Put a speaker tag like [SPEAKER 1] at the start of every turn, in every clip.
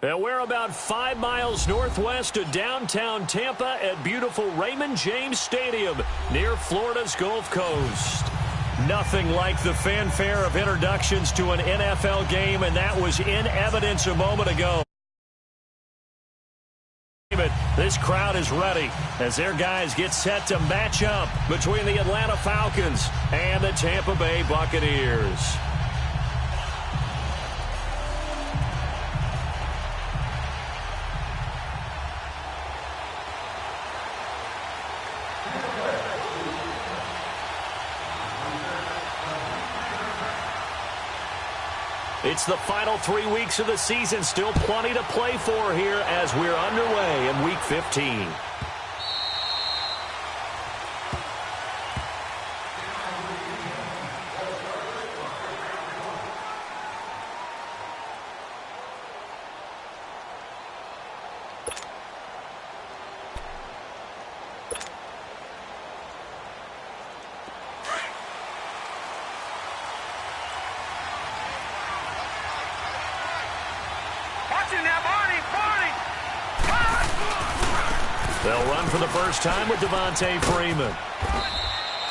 [SPEAKER 1] And we're about 5 miles northwest of downtown Tampa at beautiful Raymond James Stadium near Florida's Gulf Coast. Nothing like the fanfare of introductions to an NFL game, and that was in evidence a moment ago. This crowd is ready as their guys get set to match up between the Atlanta Falcons and the Tampa Bay Buccaneers. It's the final 3 weeks of the season. Still plenty to play for here as we're underway in Week 15. They'll run for the first time with Freeman.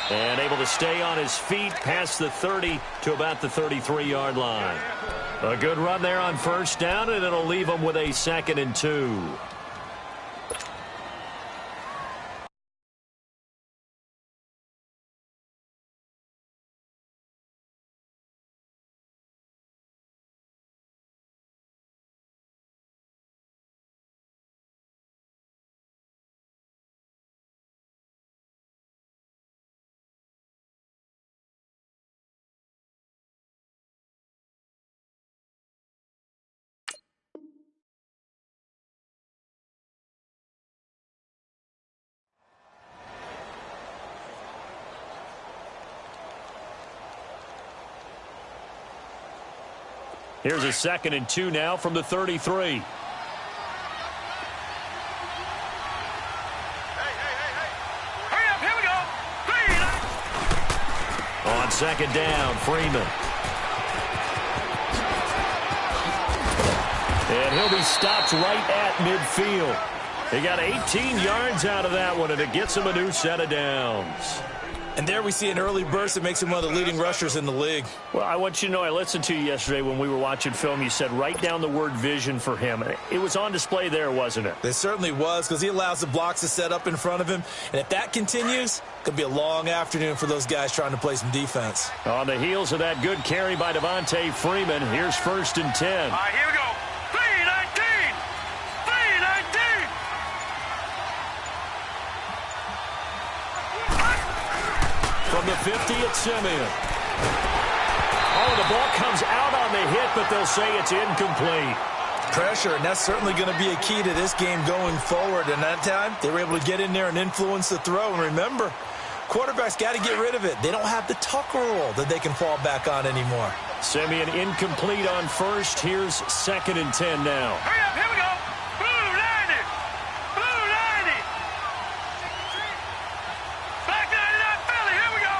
[SPEAKER 1] And able to stay on his feet past the 30 to about the 33-yard line. A good run there on first down, and it'll leave them with a 2nd and 2. Here's a 2nd and 2 now from the 33.
[SPEAKER 2] Hey, hurry up, here we go.
[SPEAKER 1] On 2nd down, Freeman. And he'll be stopped right at midfield. He got 18 yards out of that one, and it gets him a new set of downs.
[SPEAKER 3] And there we see an early burst that makes him one of the leading rushers in the league.
[SPEAKER 1] Well, I want you to know, I listened to you yesterday when we were watching film. You said write down the word vision for him. It was on display there, wasn't it?
[SPEAKER 3] It certainly was, because he allows the blocks to set up in front of him. And if that continues, it could be a long afternoon for those guys trying to play some defense.
[SPEAKER 1] On the heels of that good carry by Freeman, here's 1st and 10.
[SPEAKER 2] All right, here we go. 3-19. 3-19.
[SPEAKER 1] From the 50, it's Simeon. Oh, the ball comes out on the hit, but they'll say it's incomplete.
[SPEAKER 3] Pressure, and that's certainly going to be a key to this game going forward. And that time, they were able to get in there and influence the throw. And remember, quarterbacks got to get rid of it. They don't have the Tucker rule that they can fall back on anymore.
[SPEAKER 1] Simeon incomplete on first. Here's 2nd and 10 now.
[SPEAKER 2] Hurry up, here we go. Blue 90. Blue 90. Back 99 Philly, here we go.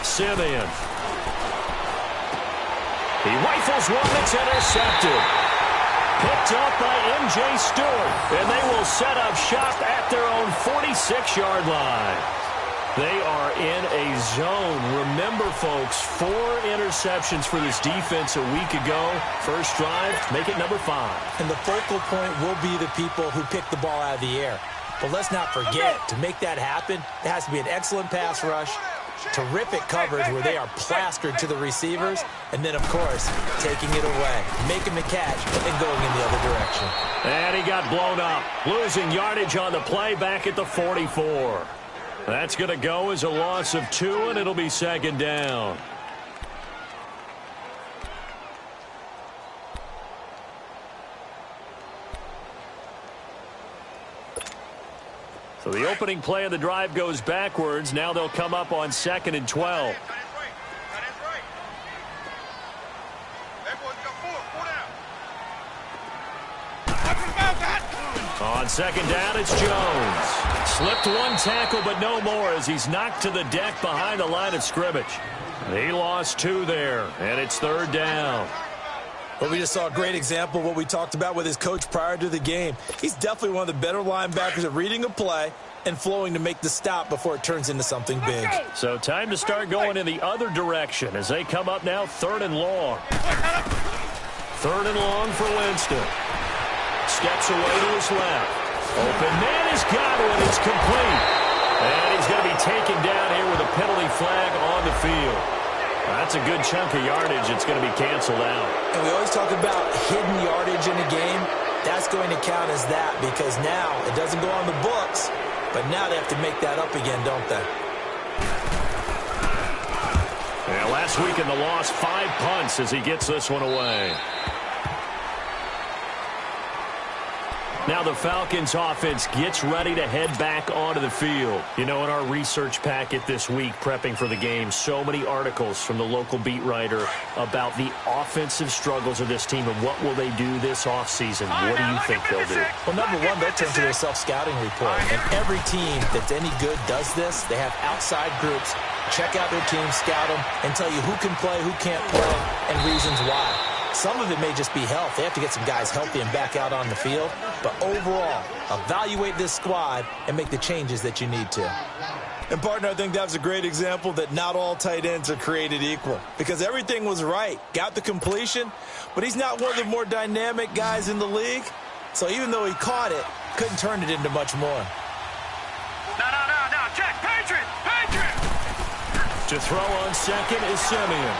[SPEAKER 1] Simeon. He rifles one that's intercepted. Picked up by M.J. Stewart, and they will set up shop at their own 46-yard line. They are in a zone. Remember, folks, 4 interceptions for this defense a week ago. First drive, make it number 5.
[SPEAKER 3] And the focal point will be the people who pick the ball out of the air. But let's not forget, to make that happen, there has to be an excellent pass rush, terrific coverage where they are plastered to the receivers, and then, of course, taking it away, making the catch, and going in the other direction.
[SPEAKER 1] And he got blown up, losing yardage on the play back at the 44. That's going to go as a loss of 2, and it'll be 2nd down. So the opening play of the drive goes backwards. Now they'll come up on 2nd and 12. On 2nd down, it's Jones. Slipped one tackle, but no more as he's knocked to the deck behind the line of scrimmage. He lost 2 there, and it's 3rd down.
[SPEAKER 3] Well, we just saw a great example of what we talked about with his coach prior to the game. He's definitely one of the better linebackers at reading a play and flowing to make the stop before it turns into something big.
[SPEAKER 1] So time to start going in the other direction as they come up now 3rd and long. 3rd and long for Winston. Steps away to his left. Open man has got it. It's complete. And he's going to be taken down here with a penalty flag on the field. That's a good chunk of yardage. It's going to be canceled out.
[SPEAKER 3] And we always talk about hidden yardage in a game. That's going to count as that because now it doesn't go on the books, but now they have to make that up again, don't they?
[SPEAKER 1] Yeah, last week in the loss, 5 punts as he gets this one away. Now the Falcons offense gets ready to head back onto the field. You know, in our research packet this week, prepping for the game, so many articles from the local beat writer about the offensive struggles of this team and what will they do this offseason. What do you think they'll do?
[SPEAKER 3] Well, number one, they'll turn to their self-scouting report. And every team that's any good does this. They have outside groups, check out their team, scout them, and tell you who can play, who can't play, and reasons why. Some of it may just be health. They have to get some guys healthy and back out on the field. But overall, evaluate this squad and make the changes that you need to. And, partner, I think that was a great example that not all tight ends are created equal. Because everything was right. Got the completion, but he's not one of the more dynamic guys in the league. So even though he caught it, couldn't turn it into much more.
[SPEAKER 2] No. Check. Patriot.
[SPEAKER 1] To throw on second is Simeon.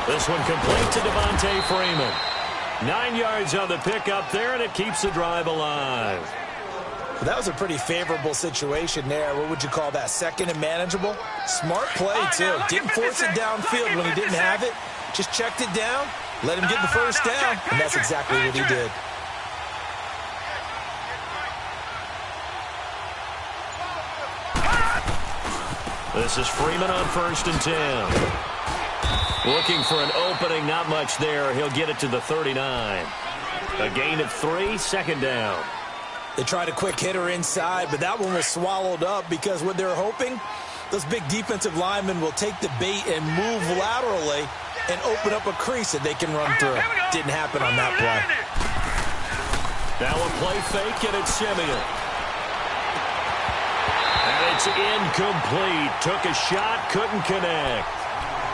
[SPEAKER 1] This one complete to Devontae Freeman. 9 yards on the pickup there, and it keeps the drive alive.
[SPEAKER 3] Well, that was a pretty favorable situation there. What would you call that? Second and manageable? Smart play, too. Didn't force it downfield when he didn't have it. Just checked it down, let him get the first down, and that's exactly what he did.
[SPEAKER 1] This is Freeman on 1st and 10. Looking for an opening, not much there. He'll get it to the 39. A gain of 3, 2nd down.
[SPEAKER 3] They tried a quick hitter inside, but that one was swallowed up because what they're hoping, those big defensive linemen will take the bait and move laterally and open up a crease that they can run through. Didn't happen on that play.
[SPEAKER 1] Now a play fake, and it's Simeon. And it's incomplete. Took a shot, couldn't connect.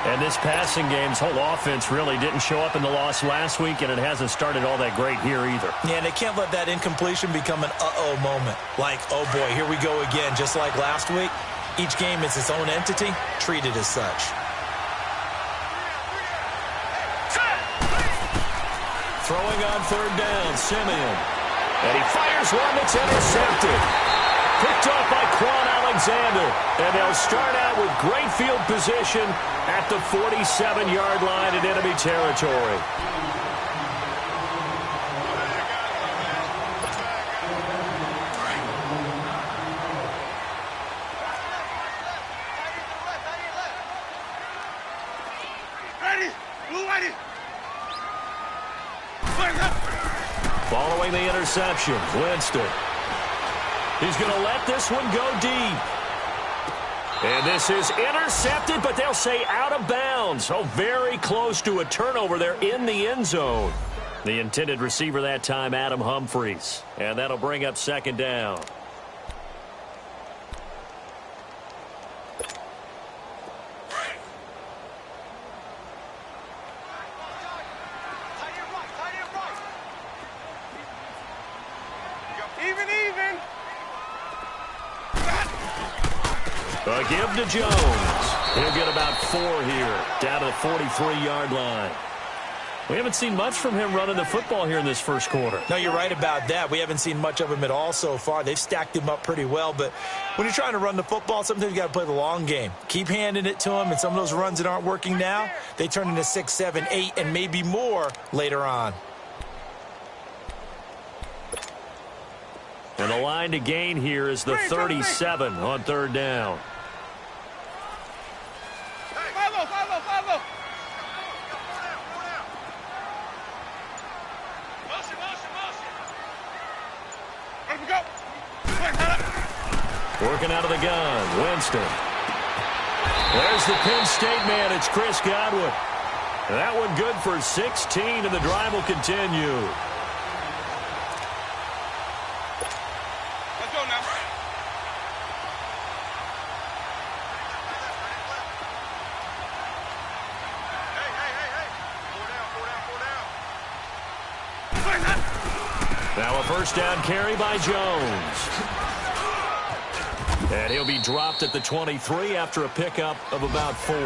[SPEAKER 1] And this passing game's whole offense really didn't show up in the loss last week, and it hasn't started all that great here either.
[SPEAKER 3] Yeah, and they can't let that incompletion become an uh-oh moment. Like, oh boy, here we go again. Just like last week, each game is its own entity, treated as such.
[SPEAKER 1] Throwing on 3rd down, Simeon. And he fires one that's intercepted. Picked off by Quan Alexander. And they'll start out with great field position at the 47-yard line in enemy territory. Following the interception, Winston. He's going to let this one go deep. And this is intercepted, but they'll say out of bounds. Oh, very close to a turnover there in the end zone. The intended receiver that time, Adam Humphries. And that'll bring up 2nd down. A give to Jones. He'll get about 4 here, down to the 43-yard line. We haven't seen much from him running the football here in this first quarter.
[SPEAKER 3] No, you're right about that. We haven't seen much of him at all so far. They've stacked him up pretty well, but when you're trying to run the football, sometimes you got to play the long game. Keep handing it to him, and some of those runs that aren't working now, they turn into 6, 7, 8, and maybe more later on.
[SPEAKER 1] And the line to gain here is the 37 on 3rd down.
[SPEAKER 2] Follow. Let him go.
[SPEAKER 1] Working out of the gun, Winston. There's the Penn State man. It's Chris Godwin. That one good for 16, and the drive will continue.
[SPEAKER 2] Let's go now.
[SPEAKER 1] Now a first down carry by Jones. And he'll be dropped at the 23 after a pickup of about 4.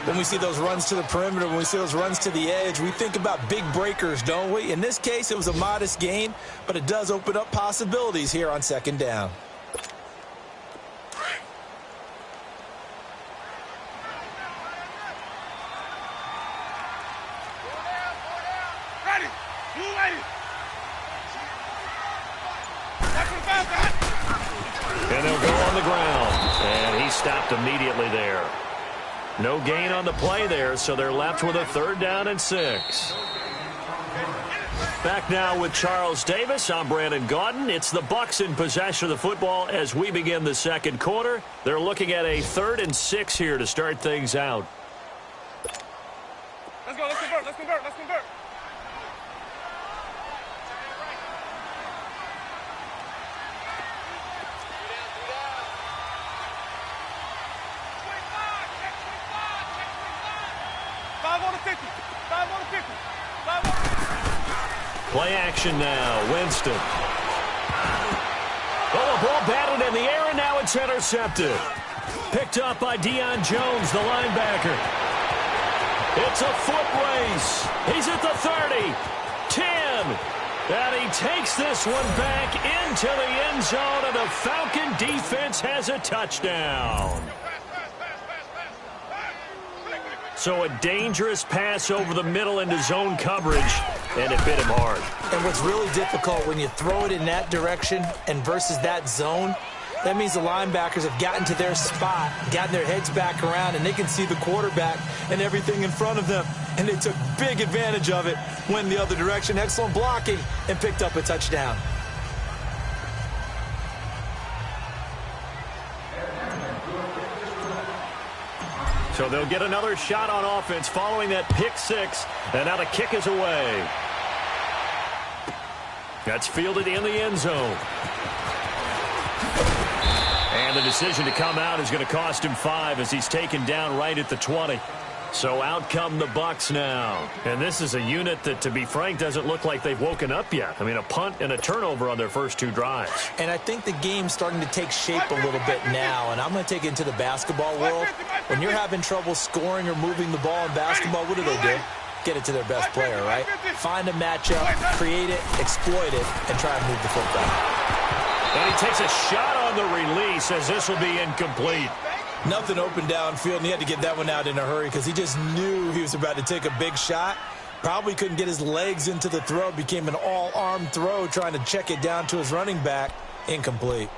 [SPEAKER 3] When we see those runs to the perimeter, when we see those runs to the edge, we think about big breakers, don't we? In this case, it was a modest gain, but it does open up possibilities here on second down.
[SPEAKER 2] Ready. You ready.
[SPEAKER 1] And they'll go on the ground. And he stopped immediately there. No gain on the play there, so they're left with a 3rd down and 6. Back now with Charles Davis. I'm Brandon Gaudin. It's the Bucs in possession of the football as we begin the second quarter. They're looking at a 3rd and 6 here to start things out.
[SPEAKER 2] Let's go. Let's convert. Let's convert. Let's convert.
[SPEAKER 1] Play action now. Winston. Oh, a ball batted in the air, and now it's intercepted. Picked up by Deion Jones, the linebacker. It's a foot race. He's at the 30, 10. And he takes this one back into the end zone, and the Falcon defense has a touchdown. So a dangerous pass over the middle into zone coverage, and it bit him hard.
[SPEAKER 3] And what's really difficult when you throw it in that direction and versus that zone, that means the linebackers have gotten to their spot, gotten their heads back around, and they can see the quarterback and everything in front of them. And they took big advantage of it, went the other direction, excellent blocking, and picked up a touchdown.
[SPEAKER 1] So they'll get another shot on offense following that pick 6, and now the kick is away. That's fielded in the end zone. And the decision to come out is going to cost him 5 as he's taken down right at the 20. So out come the Bucs now. And this is a unit that, to be frank, doesn't look like they've woken up yet. I mean, a punt and a turnover on their first 2 drives.
[SPEAKER 3] And I think the game's starting to take shape a little bit now. And I'm going to take it into the basketball world. When you're having trouble scoring or moving the ball in basketball, what do? Get it to their best player, right? Find a matchup, create it, exploit it, and try and move the football.
[SPEAKER 1] And he takes a shot on the release as this will be incomplete.
[SPEAKER 3] Nothing open downfield, and he had to get that one out in a hurry because he just knew he was about to take a big shot. Probably couldn't get his legs into the throw. Became an all-arm throw trying to check it down to his running back. Incomplete.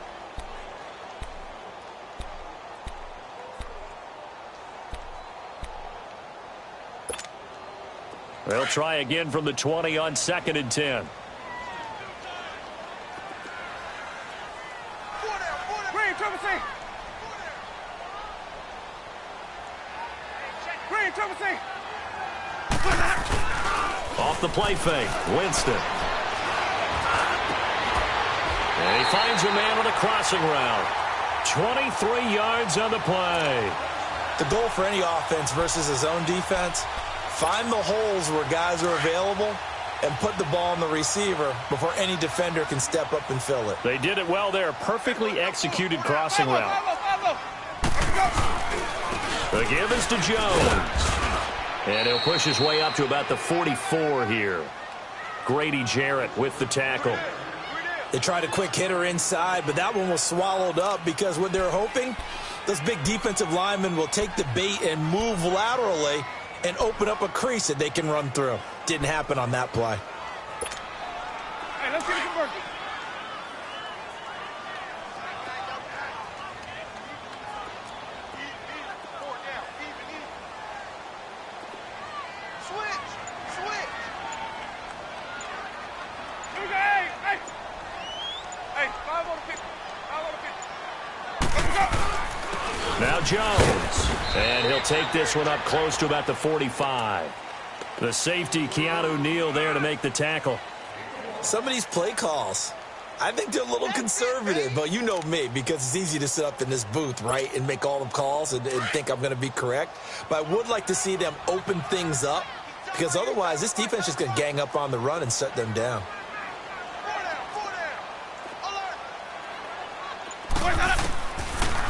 [SPEAKER 1] They'll try again from the 20 on 2nd and 10. Off the play fake, Winston. And he finds a man on the crossing route. 23 yards on the play.
[SPEAKER 3] The goal for any offense versus his own defense, find the holes where guys are available and put the ball on the receiver before any defender can step up and fill it.
[SPEAKER 1] They did it well there. Perfectly executed crossing route. The give is to Jones. And he'll push his way up to about the 44 here. Grady Jarrett with the tackle.
[SPEAKER 3] They tried a quick hitter inside, but that one was swallowed up because what they're hoping, those big defensive linemen will take the bait and move laterally and open up a crease that they can run through. Didn't happen on that play.
[SPEAKER 2] Hey, let's get it converted.
[SPEAKER 1] Now Jones. And he'll take this one up close to about the 45. The safety, Keanu Neal, there to make the tackle.
[SPEAKER 3] Some of these play calls, I think they're a little conservative, but you know me, because it's easy to sit up in this booth, right, and make all the calls and think I'm going to be correct. But I would like to see them open things up, because otherwise this defense is going to gang up on the run and shut them down.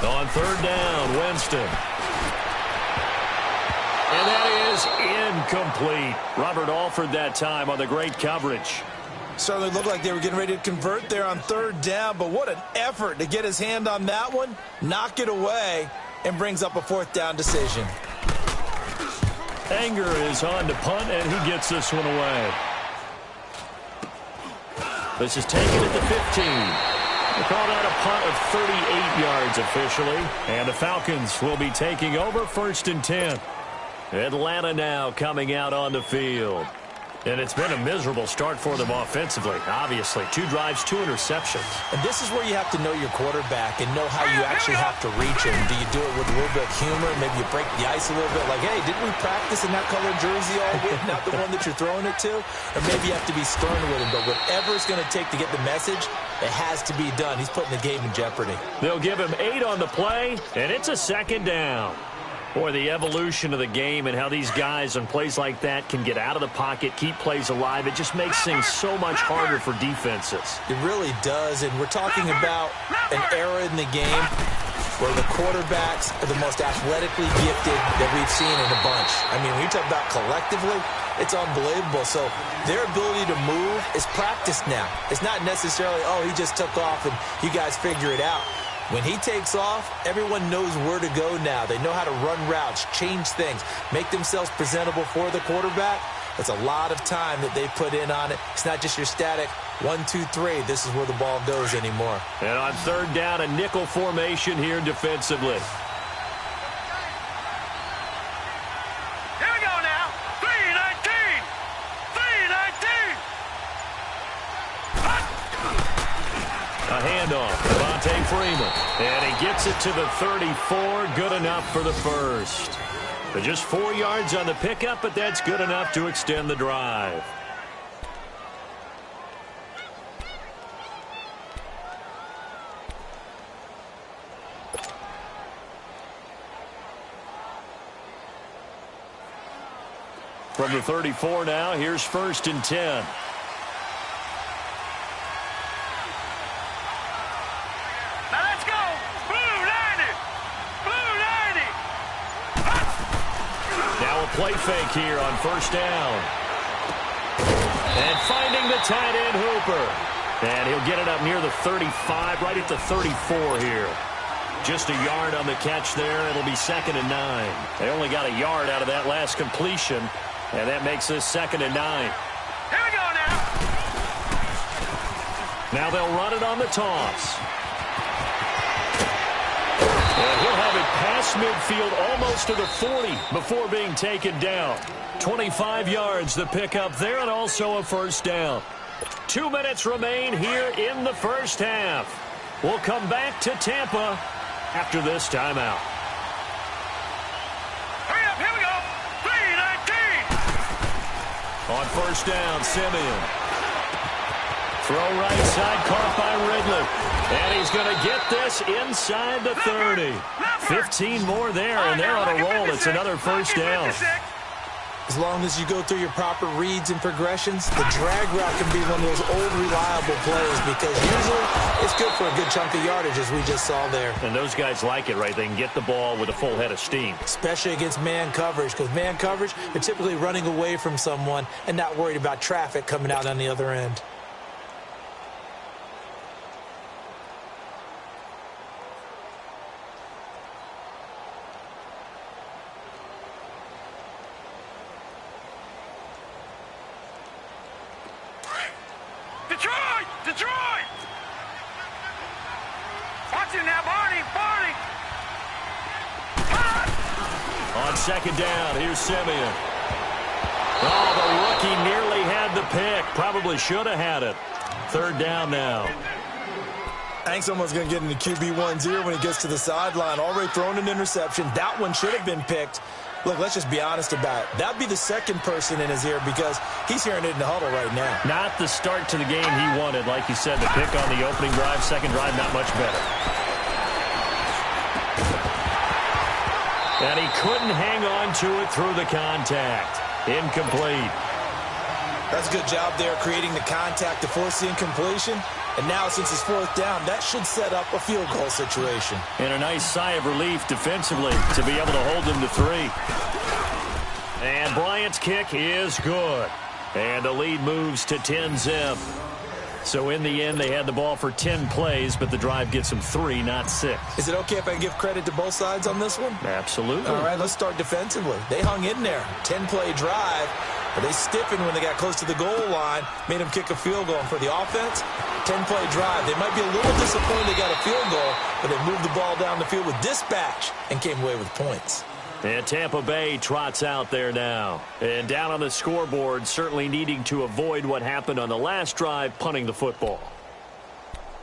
[SPEAKER 1] On third down, Winston. And that is incomplete. Robert Alford that time on the great coverage.
[SPEAKER 3] Certainly looked like they were getting ready to convert there on third down, but what an effort to get his hand on that one, knock it away, and brings up a fourth down decision.
[SPEAKER 1] Anger is on to punt, and he gets this one away. This is taken at the 15. They call that a punt of 38 yards officially, and the Falcons will be taking over 1st and 10. Atlanta now coming out on the field. And it's been a miserable start for them offensively, obviously. 2 drives, 2 interceptions.
[SPEAKER 3] And this is where you have to know your quarterback and know how you actually have to reach him. Do you do it with a little bit of humor? Maybe you break the ice a little bit. Like, hey, didn't we practice in that colored jersey all week? Not the one that you're throwing it to? Or maybe you have to be stern with him. But whatever it's going to take to get the message, it has to be done. He's putting the game in jeopardy.
[SPEAKER 1] They'll give him 8 on the play, and it's a 2nd down. Boy, the evolution of the game and how these guys on plays like that can get out of the pocket, keep plays alive, it just makes things so much harder for defenses.
[SPEAKER 3] It really does, and we're talking about an era in the game where the quarterbacks are the most athletically gifted that we've seen in a bunch. I mean, when you talk about collectively, it's unbelievable. So their ability to move is practiced now. It's not necessarily, oh, he just took off and you guys figure it out. When he takes off, everyone knows where to go now. They know how to run routes, change things, make themselves presentable for the quarterback. That's a lot of time that they put in on it. It's not just your static 1, 2, 3. This is where the ball goes anymore.
[SPEAKER 1] And on third down, a nickel formation here defensively.
[SPEAKER 2] Here we go now. 3-19. 3-19.
[SPEAKER 1] A handoff. Devontae Freeman. And he gets it to the 34. Good enough for the first. But just 4 yards on the pickup, but that's good enough to extend the drive. From the 34 now, here's 1st and 10. Play fake here on 1st down. And finding the tight end, Hooper. And he'll get it up near the 35, right at the 34 here. Just a yard on the catch there. It'll be 2nd and 9. They only got a yard out of that last completion, and that makes this 2nd and 9.
[SPEAKER 2] Here we go now.
[SPEAKER 1] Now they'll run it on the toss. And he'll have it past midfield almost to the 40 before being taken down. 25 yards the pickup there, and also a 1st down. 2 minutes remain here in the first half. We'll come back to Tampa after this timeout.
[SPEAKER 2] Hurry up, here we go. 3-19.
[SPEAKER 1] On 1st down, Simeon. Throw right side, caught by Ridley. And he's going to get this inside the 30. 15 more there, and they're on a roll. It's another 1st down.
[SPEAKER 3] As long as you go through your proper reads and progressions, the drag route can be one of those old reliable plays because usually it's good for a good chunk of yardage, as we just saw there.
[SPEAKER 1] And those guys like it, right? They can get the ball with a full head of steam.
[SPEAKER 3] Especially against man coverage, because man coverage, they're typically running away from someone and not worried about traffic coming out on the other end.
[SPEAKER 2] Detroit! Watch it now, Barney!
[SPEAKER 1] On 2nd down, here's Simeon. Oh, the rookie nearly had the pick. Probably should have had it. 3rd down now.
[SPEAKER 3] I think someone's going to get into QB1's ear when he gets to the sideline. Already thrown an interception. That one should have been picked. Look, let's just be honest about it. That'd be the second person in his ear because he's hearing it in the huddle right now.
[SPEAKER 1] Not the start to the game he wanted. Like you said, the pick on the opening drive, second drive, not much better. And he couldn't hang on to it through the contact. Incomplete.
[SPEAKER 3] That's a good job there, creating the contact to force the incompletion. And now, since it's fourth down, that should set up a field goal situation.
[SPEAKER 1] And a nice sigh of relief defensively to be able to hold them to 3. And Bryant's kick is good. And the lead moves to 10-zip. So in the end, they had the ball for 10 plays, but the drive gets them 3, not 6.
[SPEAKER 3] Is it okay if I give credit to both sides on this one?
[SPEAKER 1] Absolutely.
[SPEAKER 3] All right, let's start defensively. They hung in there. 10-play drive. But they stiffened when they got close to the goal line, made them kick a field goal. And for the offense, 10-play drive. They might be a little disappointed they got a field goal, but they moved the ball down the field with dispatch and came away with points.
[SPEAKER 1] And Tampa Bay trots out there now. And down on the scoreboard, certainly needing to avoid what happened on the last drive, punting the football.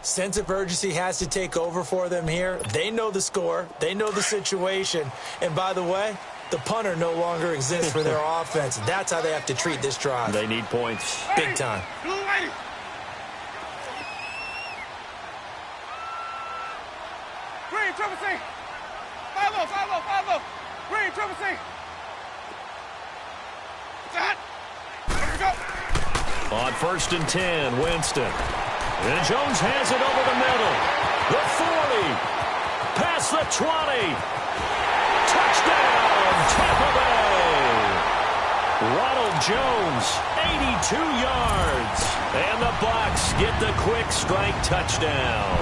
[SPEAKER 3] Sense of urgency has to take over for them here. They know the score. They know the situation. And by the way, the punter no longer exists for their offense. That's how they have to treat this drive.
[SPEAKER 1] They need points.
[SPEAKER 3] Big time.
[SPEAKER 2] Green, triple C. 5-0, 5-0, 5-0. Green, triple C. Set. Here we go.
[SPEAKER 1] On 1st and 10, Winston. And Jones has it over the middle. The 40. Past the 20. Touchdown, Tampa Bay. Ronald Jones, 82 yards. And the Bucs get the quick strike touchdown.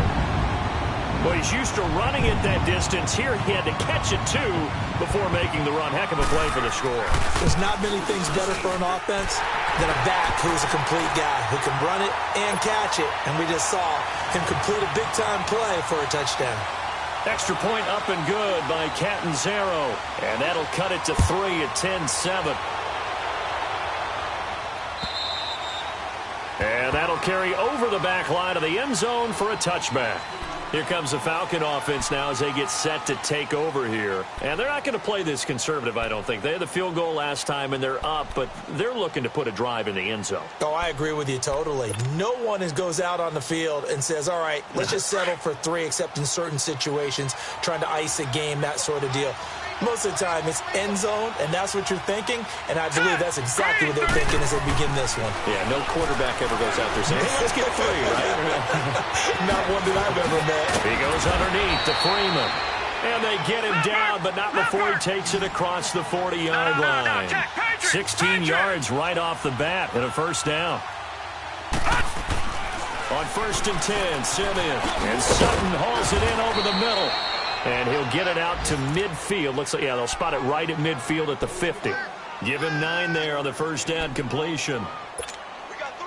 [SPEAKER 1] Well, he's used to running it that distance. Here he had to catch it, too, before making the run. Heck of a play for the score.
[SPEAKER 3] There's not many things better for an offense than a back who's a complete guy who can run it and catch it. And we just saw him complete a big-time play for a touchdown.
[SPEAKER 1] Extra point up and good by Catanzaro. And that'll cut it to 3 at 10-7. And that'll carry over the back line of the end zone for a touchback. Here comes the Falcon offense now as they get set to take over here. And they're not going to play this conservative, I don't think. They had the field goal last time, and they're up, but they're looking to put a drive in the end zone.
[SPEAKER 3] Oh, I agree with you totally. No one goes out on the field and says, all right, let's just settle for 3, except in certain situations, trying to ice a game, that sort of deal. Most of the time, it's end zone, and that's what you're thinking, and I believe that's exactly what they're thinking as they begin this one.
[SPEAKER 1] Yeah, no quarterback ever goes out there saying, hey, let's get 3, right?
[SPEAKER 3] Not one that I've ever met.
[SPEAKER 1] He goes underneath to Freeman. And they get him down, but not before he takes it across the 40-yard line. 16 yards right off the bat and a first down. On 1st and 10, Simeon. And Sutton hauls it in over the middle. And he'll get it out to midfield. Looks like, yeah, they'll spot it right at midfield at the 50. Give him 9 there on the first down completion.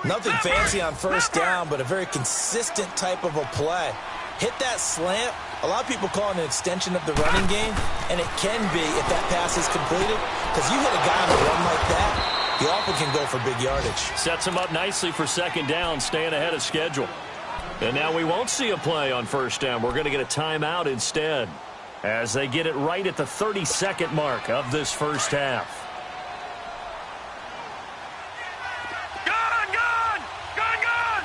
[SPEAKER 3] Nothing fancy on first down, but a very consistent type of a play. Hit that slant. A lot of people call it an extension of the running game, and it can be if that pass is completed. Because you hit a guy on a run like that, he often can go for big yardage.
[SPEAKER 1] Sets him up nicely for second down, staying ahead of schedule. And now we won't see a play on first down. We're going to get a timeout instead as they get it right at the 30-second mark of this first half.
[SPEAKER 2] Gun, gun! Gun, gun!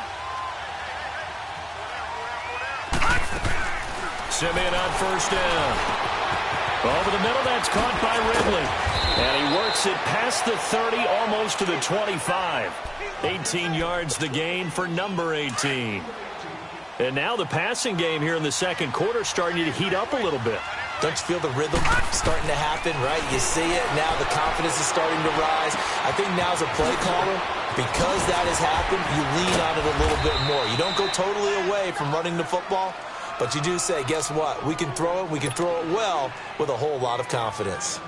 [SPEAKER 1] Simeon on first down. Over the middle, that's caught by Ridley. And he works it past the 30, almost to the 25. 18 yards the gain for number 18. And now the passing game here in the second quarter starting to heat up a little bit.
[SPEAKER 3] Don't you feel the rhythm starting to happen, right? You see it. Now the confidence is starting to rise. I think now's a play caller. Because that has happened, you lean on it a little bit more. You don't go totally away from running the football, but you do say, guess what? We can throw it. We can throw it well with a whole lot of confidence.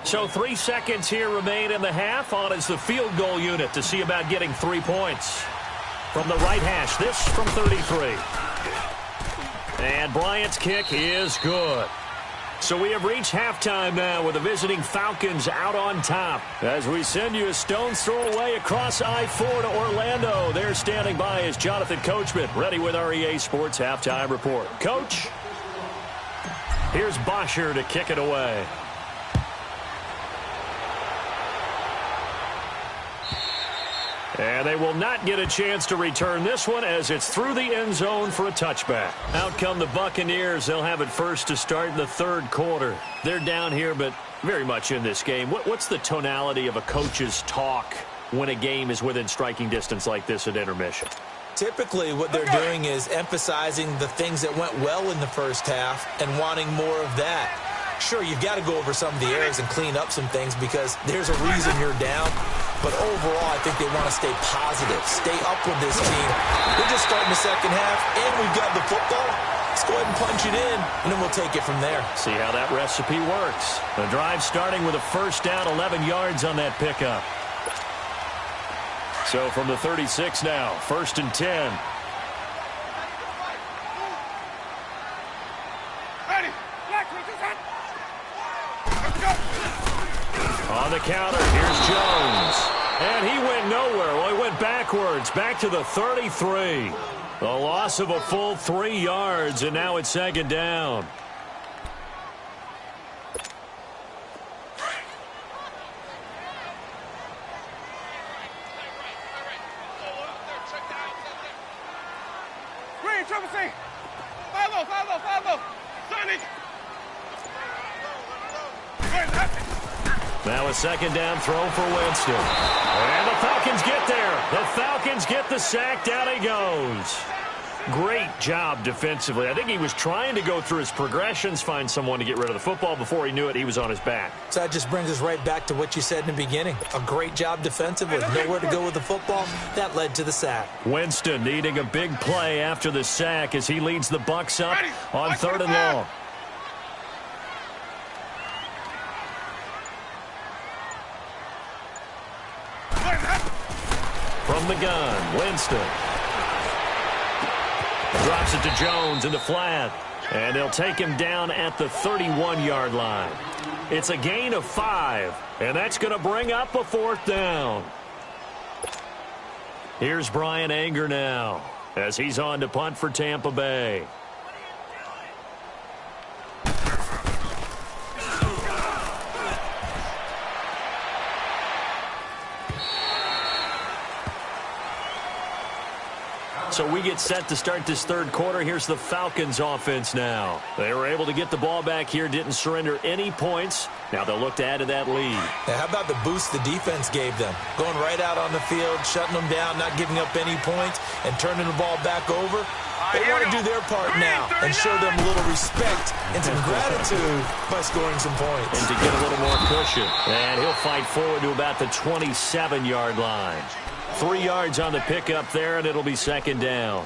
[SPEAKER 1] So 3 seconds here remain in the half. On is the field goal unit to see about getting 3 points. From the right hash, this from 33. And Bryant's kick is good. So we have reached halftime now with the visiting Falcons out on top. As we send you a stone's throw away across I-4 to Orlando. There standing by is Jonathan Coachman, ready with our EA Sports Halftime Report. Coach, here's Bosher to kick it away. And they will not get a chance to return this one as it's through the end zone for a touchback. Out come the Buccaneers. They'll have it first to start in the third quarter. They're down here, but very much in this game. What's the tonality of a coach's talk when a game is within striking distance like this at intermission?
[SPEAKER 3] Typically, what they're doing is emphasizing the things that went well in the first half and wanting more of that. Sure, you've got to go over some of the errors and clean up some things because there's a reason you're down. But overall, I think they want to stay positive, stay up with this team. We're just starting the second half, and we've got the football. Let's go ahead and punch it in, and then we'll take it from there.
[SPEAKER 1] See how that recipe works. The drive starting with a first down, 11 yards on that pickup. So from the 36 now, 1st and 10. On the counter, here's Jones. And he went nowhere. Well, he went backwards, back to the 33. The loss of a full 3 yards, and now it's 2nd down. Now a 2nd down throw for Winston. And the Falcons get there. The Falcons get the sack. Down he goes. Great job defensively. I think he was trying to go through his progressions, find someone to get rid of the football. Before he knew it, he was on his back.
[SPEAKER 3] So that just brings us right back to what you said in the beginning. A great job defensively. Nowhere to go with the football. That led to the sack.
[SPEAKER 1] Winston needing a big play after the sack as he leads the Bucs up on 3rd and long. From the gun, Winston. Drops it to Jones in the flat. And they'll take him down at the 31-yard line. It's a gain of 5. And that's going to bring up a 4th down. Here's Brian Anger now as he's on to punt for Tampa Bay. So we get set to start this third quarter. Here's the Falcons offense now. They were able to get the ball back here, didn't surrender any points. Now they'll look to add to that lead.
[SPEAKER 3] Now, how about the boost the defense gave them? Going right out on the field, shutting them down, not giving up any points, and turning the ball back over. They want to do their part now and show them a little respect and some gratitude by scoring some points.
[SPEAKER 1] And to get a little more cushion. And he'll fight forward to about the 27-yard line. 3 yards on the pickup there, and it'll be 2nd down.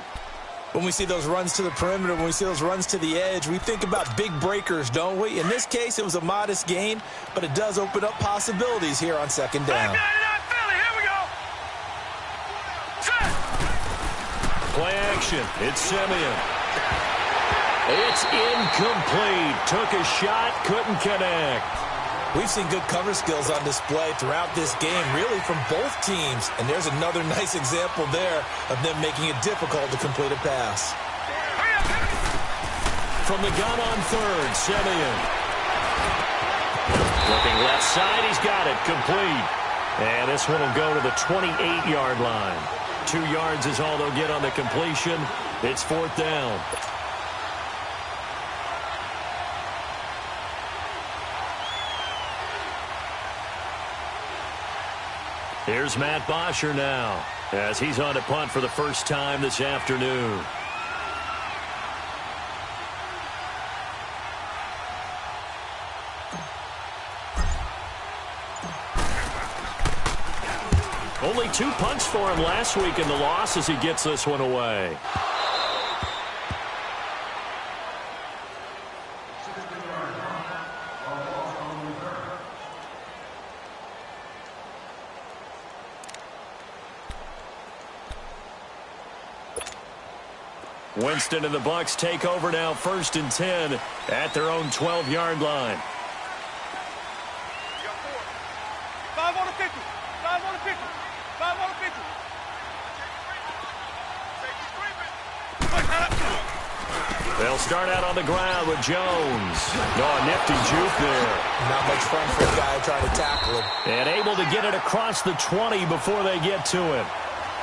[SPEAKER 3] When we see those runs to the perimeter, when we see those runs to the edge, we think about big breakers, don't we? In this case, it was a modest gain, but it does open up possibilities here on 2nd down.
[SPEAKER 1] Play action. It's Simeon. It's incomplete. Took a shot, couldn't connect.
[SPEAKER 3] We've seen good cover skills on display throughout this game, really from both teams. And there's another nice example there of them making it difficult to complete a pass.
[SPEAKER 1] From the gun on 3rd, Simeon. Looking left side, he's got it, complete. And this one will go to the 28-yard line. 2 yards is all they'll get on the completion. It's 4th down. Here's Matt Bosher now as he's on to punt for the first time this afternoon. Only 2 punts for him last week in the loss as he gets this one away. Winston and the Bucs take over now, 1st and 10 at their own 12-yard line.
[SPEAKER 2] 5 on the 50. 5 on the 50. 5 on the 50.
[SPEAKER 1] They'll start out on the ground with Jones. Oh, nifty juke there.
[SPEAKER 3] Not much fun for a guy trying to tackle him.
[SPEAKER 1] And able to get it across the 20 before they get to him.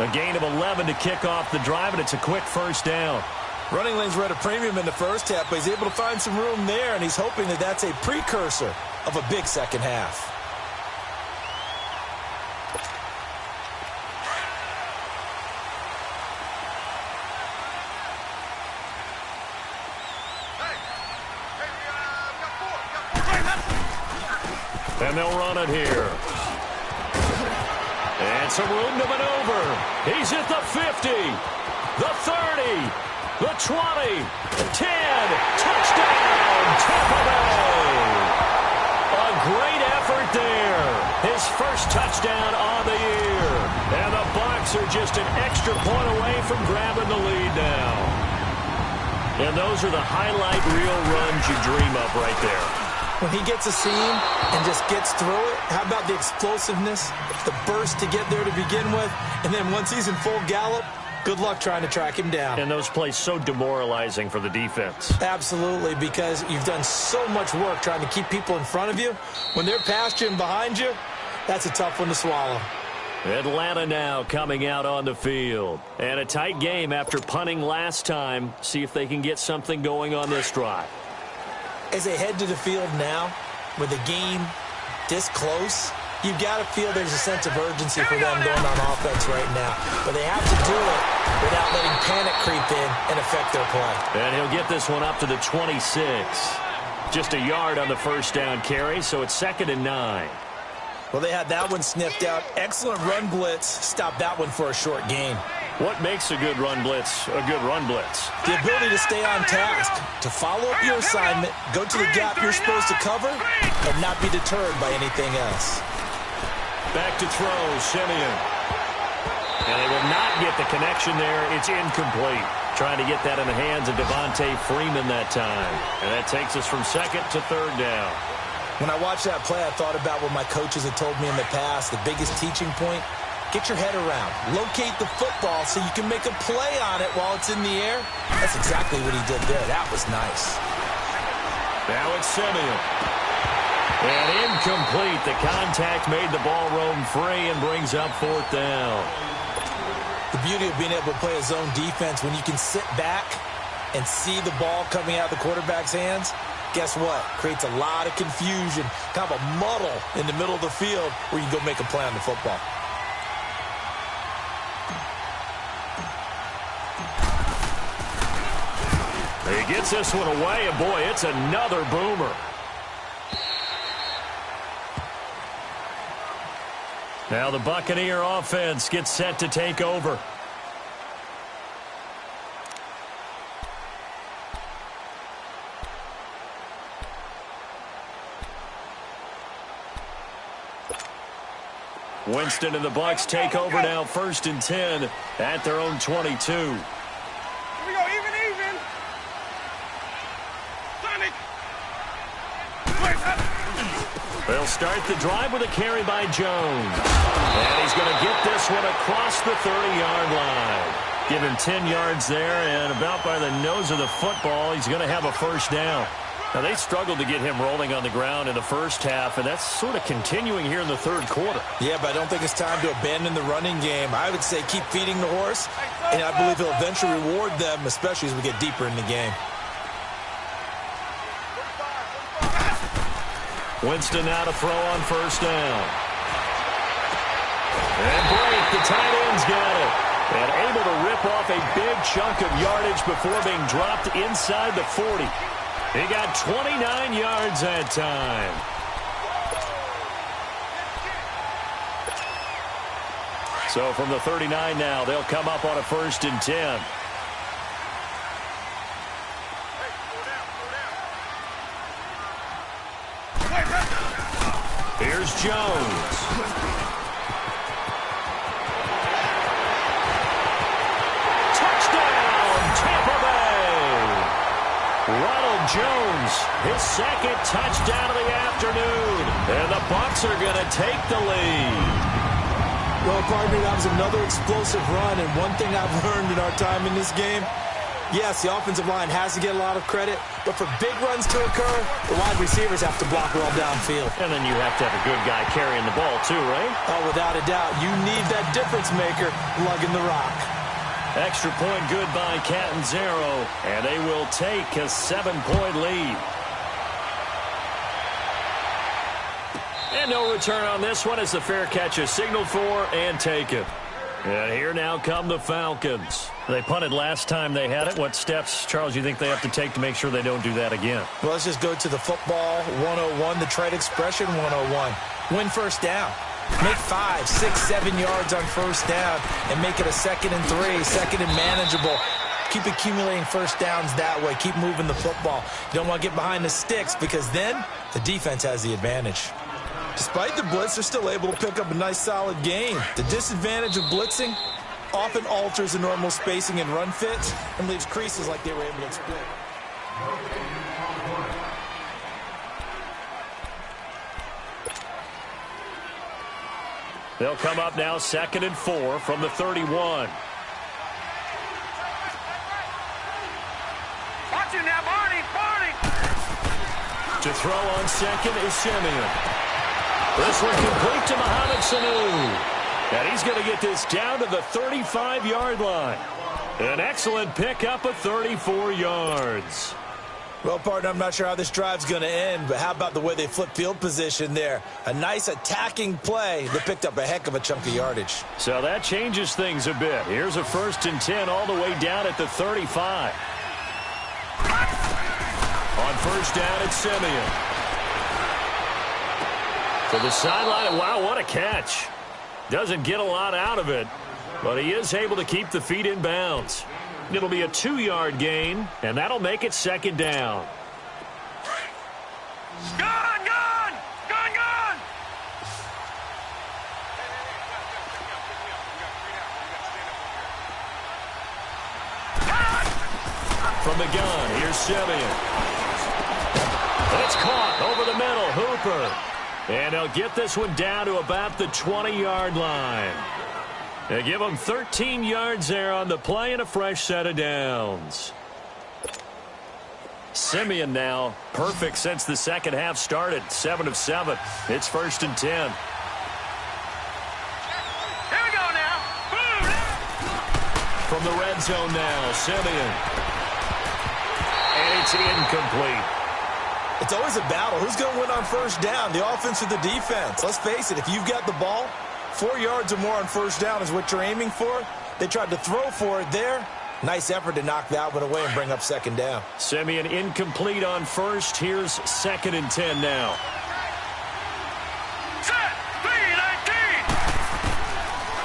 [SPEAKER 1] A gain of 11 to kick off the drive, and it's a quick 1st down.
[SPEAKER 3] Running lanes were at a premium in the first half, but he's able to find some room there, and he's hoping that that's a precursor of a big second half.
[SPEAKER 1] And they'll run it here. And some room to maneuver. He's at the 50, the 30, the 20, 10. Touchdown, Tampa Bay. A great effort there. His first touchdown on the year. And the Bucs are just an extra point away from grabbing the lead now. And those are the highlight reel runs you dream of right there.
[SPEAKER 3] When he gets a seam and just gets through it, how about the explosiveness, the burst to get there to begin with, and then once he's in full gallop, good luck trying to track him down.
[SPEAKER 1] And those plays so demoralizing for the defense.
[SPEAKER 3] Absolutely, because you've done so much work trying to keep people in front of you. When they're past you and behind you, that's a tough one to swallow.
[SPEAKER 1] Atlanta now coming out on the field. And a tight game after punting last time. See if they can get something going on this drive.
[SPEAKER 3] As they head to the field now, with the game this close, you've got to feel there's a sense of urgency for them going on offense right now. But they have to do it without letting panic creep in and affect their play.
[SPEAKER 1] And he'll get this one up to the 26. Just a yard on the 1st down carry, so it's 2nd and 9.
[SPEAKER 3] Well, they had that one sniffed out. Excellent run blitz. Stopped that one for a short gain.
[SPEAKER 1] What makes a good run blitz a good run blitz?
[SPEAKER 3] The ability to stay on task, to follow up your assignment, go to the gap you're supposed to cover, and not be deterred by anything else.
[SPEAKER 1] Back to throw, Simeon. And they will not get the connection there. It's incomplete. Trying to get that in the hands of Devontae Freeman that time. And that takes us from 2nd to 3rd down.
[SPEAKER 3] When I watched that play, I thought about what my coaches had told me in the past. The biggest teaching point, get your head around. Locate the football so you can make a play on it while it's in the air. That's exactly what he did there. That was nice.
[SPEAKER 1] Now it's Simeon. And incomplete. The contact made the ball roam free and brings up 4th down.
[SPEAKER 3] The beauty of being able to play a zone defense, when you can sit back and see the ball coming out of the quarterback's hands, guess what? Creates a lot of confusion, kind of a muddle in the middle of the field where you can go make a play on the football.
[SPEAKER 1] He gets this one away, and boy, it's another boomer. Now the Buccaneer offense gets set to take over. Winston and the Bucs take over now, 1st and 10 at their own 22.
[SPEAKER 2] Here we go, even. Sonic.
[SPEAKER 1] They'll start the drive with a carry by Jones. And he's going to get this one across the 30-yard line. Give him 10 yards there, and about by the nose of the football, he's going to have a 1st down. Now, they struggled to get him rolling on the ground in the first half, and that's sort of continuing here in the 3rd quarter.
[SPEAKER 3] Yeah, but I don't think it's time to abandon the running game. I would say keep feeding the horse, and I believe he'll eventually reward them, especially as we get deeper in the game.
[SPEAKER 1] Winston now to throw on 1st down. And Blake, the tight end's got it. And able to rip off a big chunk of yardage before being dropped inside the 40. He got 29 yards that time. So from the 39 now, they'll come up on a 1st and 10. Here's Jones. Touchdown, Tampa Bay. Jones, his second touchdown of the afternoon. And the Bucs are going to take the lead.
[SPEAKER 3] Well, partner, that was another explosive run. And one thing I've learned in our time in this game, yes, the offensive line has to get a lot of credit, but for big runs to occur, the wide receivers have to block well downfield.
[SPEAKER 1] And then you have to have a good guy carrying the ball too, right?
[SPEAKER 3] Oh, without a doubt. You need that difference maker lugging the rock.
[SPEAKER 1] Extra point good by Catanzaro, and they will take a 7-point lead. And no return on this one as the fair catch is signaled for and taken. And here now come the Falcons. They punted last time they had it. What steps, Charles, you think they have to take to make sure they don't do that again?
[SPEAKER 3] Well, let's just go to the football 101, the trade expression 101. Win first down. Make 5, 6, 7 yards on first down and make it a 2nd and 3, 2nd and manageable. Keep accumulating first downs that way. Keep moving the football. You don't want to get behind the sticks because then the defense has the advantage. Despite the blitz, they're still able to pick up a nice, solid gain. The disadvantage of blitzing often alters the normal spacing and run fits and leaves creases like they were able to exploit.
[SPEAKER 1] They'll come up now 2nd and 4 from the 31.
[SPEAKER 2] Watch it now, Barney.
[SPEAKER 1] To throw on second is Simeon. This one complete to Mohamed Sanu. And he's going to get this down to the 35-yard line. An excellent pickup of 34 yards.
[SPEAKER 3] Well, partner, I'm not sure how this drive's going to end, but how about the way they flip field position there? A nice attacking play that picked up a heck of a chunk of yardage.
[SPEAKER 1] So that changes things a bit. Here's a 1st and 10 all the way down at the 35. On first down, it's Simeon. To the sideline. Wow, what a catch. Doesn't get a lot out of it, but he is able to keep the feet in bounds. It'll be a 2-yard gain, and that'll make it 2nd down.
[SPEAKER 2] Gone!
[SPEAKER 1] From the gun, here's Simeon. It's caught over the middle, Hooper. And they'll get this one down to about the 20-yard line. They give them 13 yards there on the play and a fresh set of downs. Simeon now perfect since the second half started. 7 of 7. It's 1st and 10.
[SPEAKER 2] Here we go now. Boom.
[SPEAKER 1] From the red zone now, Simeon. And it's incomplete.
[SPEAKER 3] It's always a battle. Who's going to win on first down, the offense or the defense? Let's face it, if you've got the ball, 4 yards or more on first down is what you're aiming for. They tried to throw for it there. Nice effort to knock that one away and bring up 2nd down.
[SPEAKER 1] Simeon incomplete on first. Here's 2nd and 10 now.
[SPEAKER 2] Set. 3-19.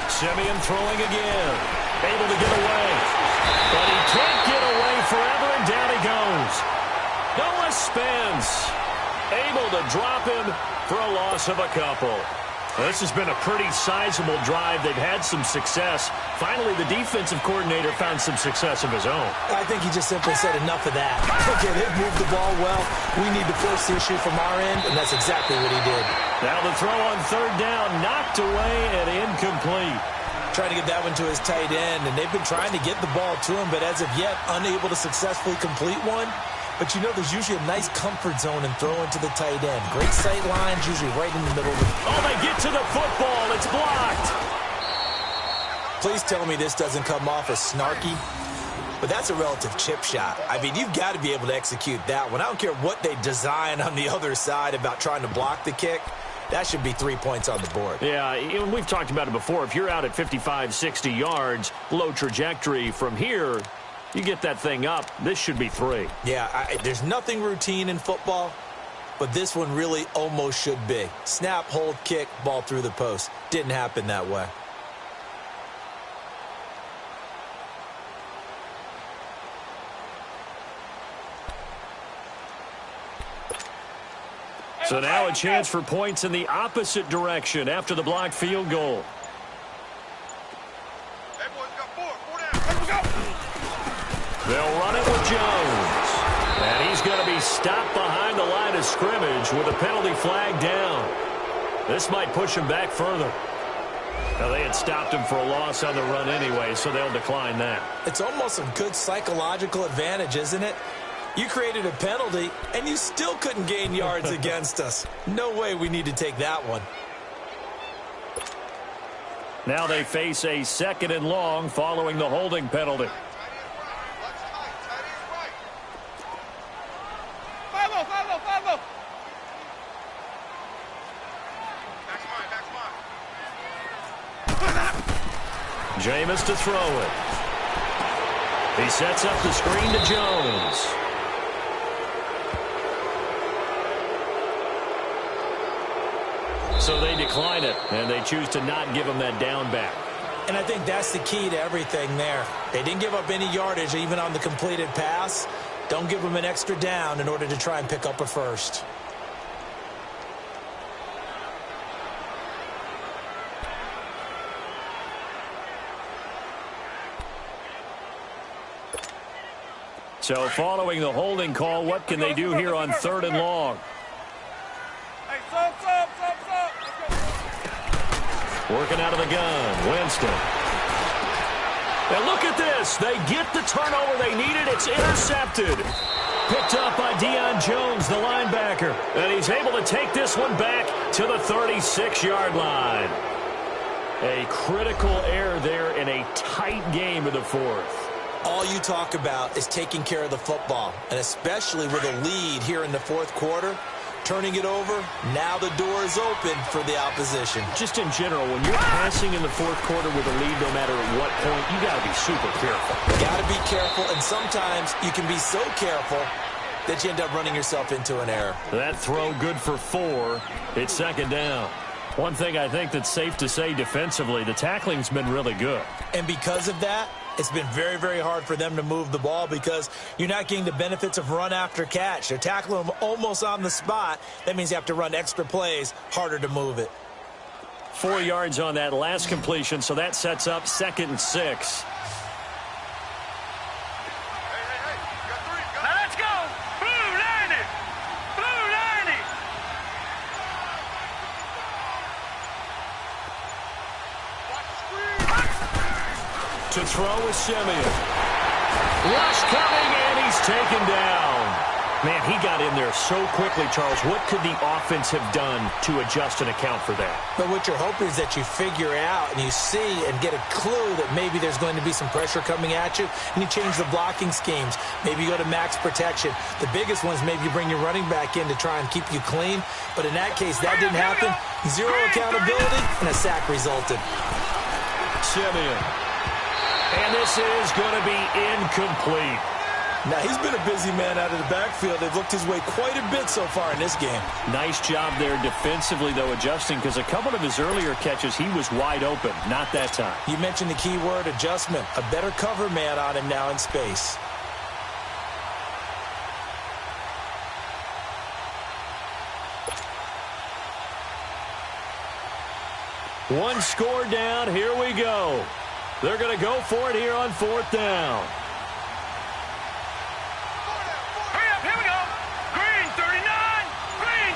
[SPEAKER 1] Simeon throwing again. Able to get away. But he can't get away forever, and down he goes. Noah Spence able to drop him for a loss of a couple. This has been a pretty sizable drive. They've had some success. Finally, the defensive coordinator found some success of his own.
[SPEAKER 3] I think he just simply said enough of that. Okay, they've moved the ball well. We need to force the issue from our end, and that's exactly what he did.
[SPEAKER 1] Now the throw on 3rd down, knocked away and incomplete.
[SPEAKER 3] Trying to get that one to his tight end, and they've been trying to get the ball to him, but as of yet, unable to successfully complete one. But you know, there's usually a nice comfort zone in throwing to the tight end. Great sight lines, usually right in the middle of the...
[SPEAKER 1] Oh, they get to the football. It's blocked.
[SPEAKER 3] Please tell me this doesn't come off as snarky, but that's a relative chip shot. I mean, you've got to be able to execute that one. I don't care what they design on the other side about trying to block the kick. That should be 3 points on the board.
[SPEAKER 1] Yeah, we've talked about it before. If you're out at 55, 60 yards, low trajectory from here, you get that thing up, this should be 3.
[SPEAKER 3] Yeah, there's nothing routine in football, but this one really almost should be. Snap, hold, kick, ball through the post. Didn't happen that way.
[SPEAKER 1] So now a chance for points in the opposite direction after the blocked field goal.
[SPEAKER 2] Hey, boys, got 4. 4 down. Let's go.
[SPEAKER 1] They'll run it with Jones. And he's going to be stopped behind the line of scrimmage with a penalty flag down. This might push him back further. Now, they had stopped him for a loss on the run anyway, so they'll decline that.
[SPEAKER 3] It's almost a good psychological advantage, isn't it? You created a penalty, and you still couldn't gain yards against us. No way we need to take that one.
[SPEAKER 1] Now they face a 2nd and long following the holding penalty. Jameis to throw it. He sets up the screen to Jones. So they decline it, and they choose to not give him that down back.
[SPEAKER 3] And I think that's the key to everything there. They didn't give up any yardage even on the completed pass. Don't give them an extra down in order to try and pick up a first.
[SPEAKER 1] So following the holding call, what can they do here on 3rd and long? Working out of the gun, Winston. And look at this. They get the turnover they needed. It's intercepted. Picked up by Deion Jones, the linebacker. And he's able to take this one back to the 36-yard line. A critical error there in a tight game in the 4th.
[SPEAKER 3] All you talk about is taking care of the football, and especially with a lead here in the 4th quarter. Turning it over, now the door is open for the opposition.
[SPEAKER 1] Just in general, when you're passing in the 4th quarter with a lead, no matter at what point, you got to be super careful.
[SPEAKER 3] Got to be careful, and sometimes you can be so careful that you end up running yourself into an error.
[SPEAKER 1] That throw good for 4. It's 2nd down. One thing I think that's safe to say defensively, the tackling's been really good.
[SPEAKER 3] And because of that, it's been very, very hard for them to move the ball because you're not getting the benefits of run after catch. They're tackling them almost on the spot. That means you have to run extra plays, harder to move it.
[SPEAKER 1] 4 yards on that last completion, so that sets up 2nd and 6.
[SPEAKER 2] Now let's go! Blue 90! Blue 90!
[SPEAKER 1] To throw is Simeon. Rush coming, and he's taken down. Man, he got in there so quickly, Charles. What could the offense have done to adjust and account for that?
[SPEAKER 3] But what you're hoping is that you figure out and you see and get a clue that maybe there's going to be some pressure coming at you, and you change the blocking schemes. Maybe you go to max protection. The biggest one is maybe you bring your running back in to try and keep you clean. But in that case, that didn't happen. Zero accountability, and a sack resulted.
[SPEAKER 1] Simeon. And this is going to be incomplete.
[SPEAKER 3] Now, he's been a busy man out of the backfield. They've looked his way quite a bit so far in this game.
[SPEAKER 1] Nice job there defensively, though, adjusting, because a couple of his earlier catches, he was wide open. Not that time.
[SPEAKER 3] You mentioned the key word, adjustment. A better cover man on him now in space.
[SPEAKER 1] One score down. Here we go. They're going to go for it here on 4th down.
[SPEAKER 2] Hurry up, here we go. Green 39, green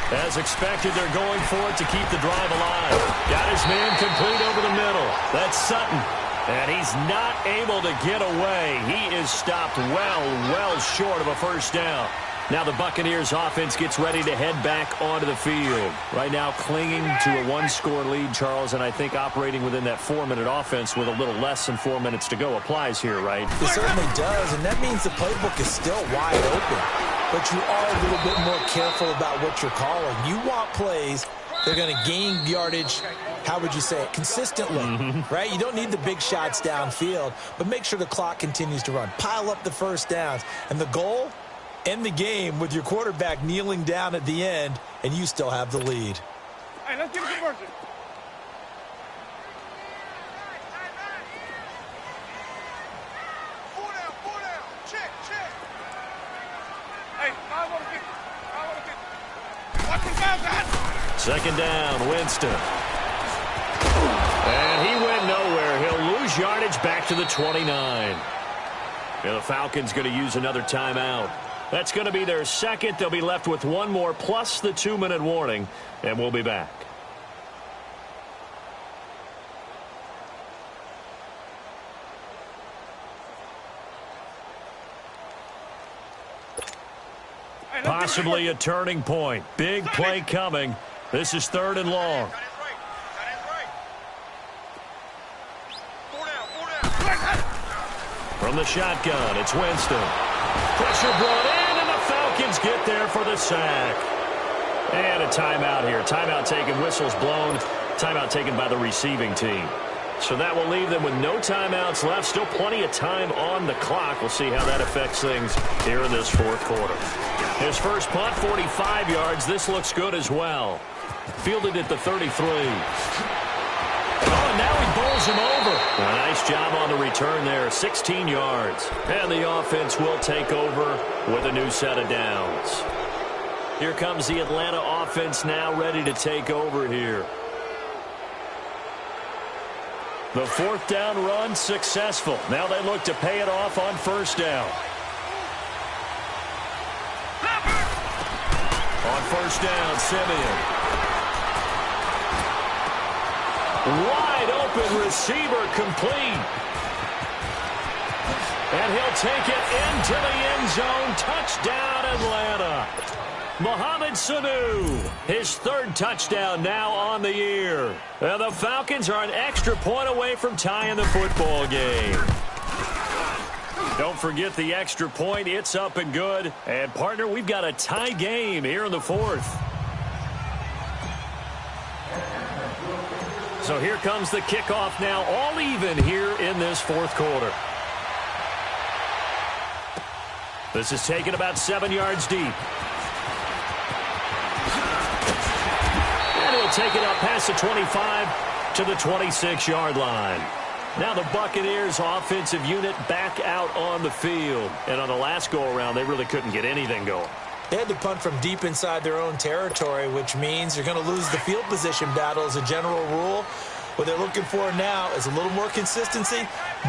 [SPEAKER 2] 39.
[SPEAKER 1] As expected, they're going for it to keep the drive alive. Got his man complete over the middle. That's Sutton. And he's not able to get away. He is stopped well short of a first down. Now the Buccaneers offense gets ready to head back onto the field. Right now clinging to a one-score lead, Charles, and I think operating within that 4-minute offense with a little less than 4 minutes to go applies here, right?
[SPEAKER 3] It certainly does, and that means the playbook is still wide open. But you are a little bit more careful about what you're calling. You want plays that are going to gain yardage, how would you say it, consistently, right? You don't need the big shots downfield, but make sure the clock continues to run. Pile up the first downs. And the goal? End the game with your quarterback kneeling down at the end, and you still have the lead.
[SPEAKER 2] Hey, let's get a conversion. Four down. Check. Hey, 5 on the 50. Watch the foul, guys.
[SPEAKER 1] 2nd down, Winston. And he went nowhere. He'll lose yardage back to the 29. And the Falcons going to use another timeout. That's going to be their second. They'll be left with one more plus the 2-minute warning, and we'll be back. Possibly a turning point. Big play coming. This is 3rd and long. From the shotgun, it's Winston. Pressure brought in, and the Falcons get there for the sack. And a timeout here. Timeout taken, whistles blown. Timeout taken by the receiving team. So that will leave them with no timeouts left. Still plenty of time on the clock. We'll see how that affects things here in this 4th quarter. His first punt, 45 yards. This looks good as well. Fielded at the 33. Oh, and now he bowls him over. A nice job on the return there, 16 yards. And the offense will take over with a new set of downs. Here comes the Atlanta offense now ready to take over here. The 4th down run successful. Now they look to pay it off on 1st down. On 1st down, Simeon. Wide open receiver complete. And he'll take it into the end zone. Touchdown, Atlanta. Mohamed Sanu, his 3rd touchdown now on the year. And the Falcons are an extra point away from tying the football game. Don't forget the extra point. It's up and good. And, partner, we've got a tie game here in the 4th. So here comes the kickoff now, all even here in this 4th quarter. This is taken about 7 yards deep. And he'll take it up past the 25 to the 26-yard line. Now the Buccaneers offensive unit back out on the field. And on the last go-around, they really couldn't get anything going.
[SPEAKER 3] They had to punt from deep inside their own territory, which means you're going to lose the field position battle as a general rule. What they're looking for now is a little more consistency,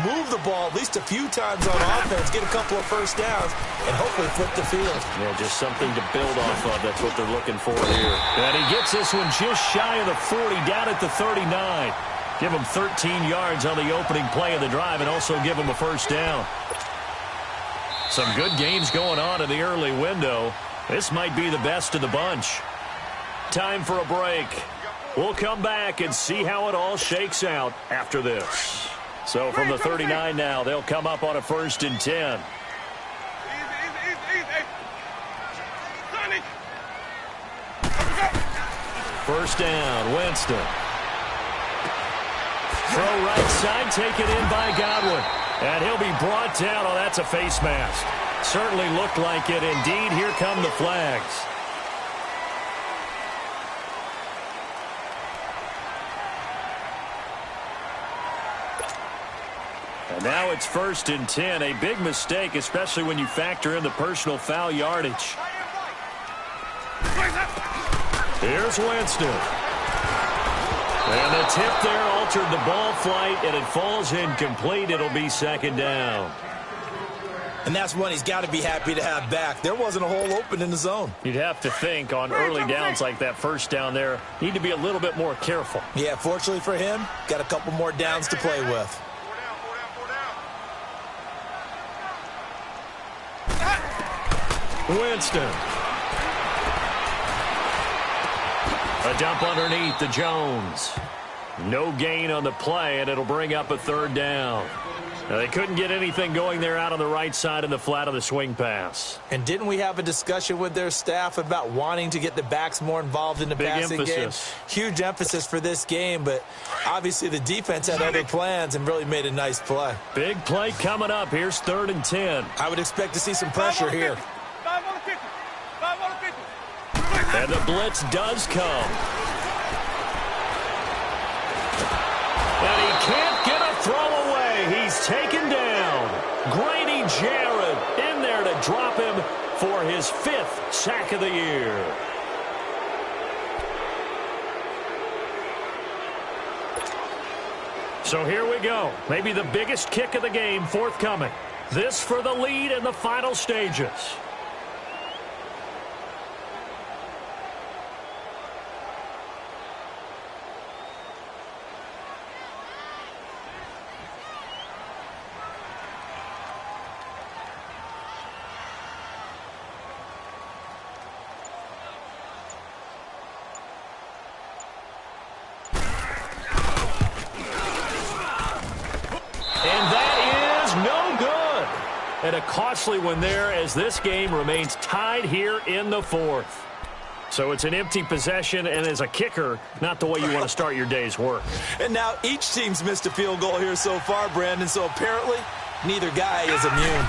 [SPEAKER 3] move the ball at least a few times on offense, get a couple of 1st downs, and hopefully flip the field.
[SPEAKER 1] Yeah, just something to build off of. That's what they're looking for here. And he gets this one just shy of the 40, down at the 39. Give him 13 yards on the opening play of the drive and also give him a 1st down. Some good games going on in the early window. This might be the best of the bunch. Time for a break. We'll come back and see how it all shakes out after this. So from the 39 now, they'll come up on a 1st and 10. First down, Winston. Throw right side, taken in by Godwin. And he'll be brought down. Oh, that's a face mask. Certainly looked like it. Indeed, here come the flags. And now it's 1st and 10. A big mistake, especially when you factor in the personal foul yardage. Here's Winston. And the tip there altered the ball flight, and it falls incomplete. It'll be 2nd down.
[SPEAKER 3] And that's one he's got to be happy to have back. There wasn't a hole open in the zone.
[SPEAKER 1] You'd have to think on early downs like that 1st down there, need to be a little bit more careful.
[SPEAKER 3] Yeah, fortunately for him, got a couple more downs to play with.
[SPEAKER 1] Winston. A dump underneath to Jones. No gain on the play, and it'll bring up a 3rd down. Now, they couldn't get anything going there out on the right side in the flat of the swing pass.
[SPEAKER 3] And didn't we have a discussion with their staff about wanting to get the backs more involved in the passing game? Huge emphasis for this game, but obviously the defense had other plans and really made a nice play.
[SPEAKER 1] Big play coming up. Here's 3rd and 10.
[SPEAKER 3] I would expect to see some pressure here.
[SPEAKER 1] And the blitz does come. And he can't get a throw away. He's taken down. Grady Jarrett in there to drop him for his 5th sack of the year. So here we go. Maybe the biggest kick of the game forthcoming. This for the lead in the final stages. And a costly one there as this game remains tied here in the fourth. So it's an empty possession, and as a kicker, not the way you want to start your day's work.
[SPEAKER 3] And now each team's missed a field goal here so far, Brandon, so apparently neither guy is immune.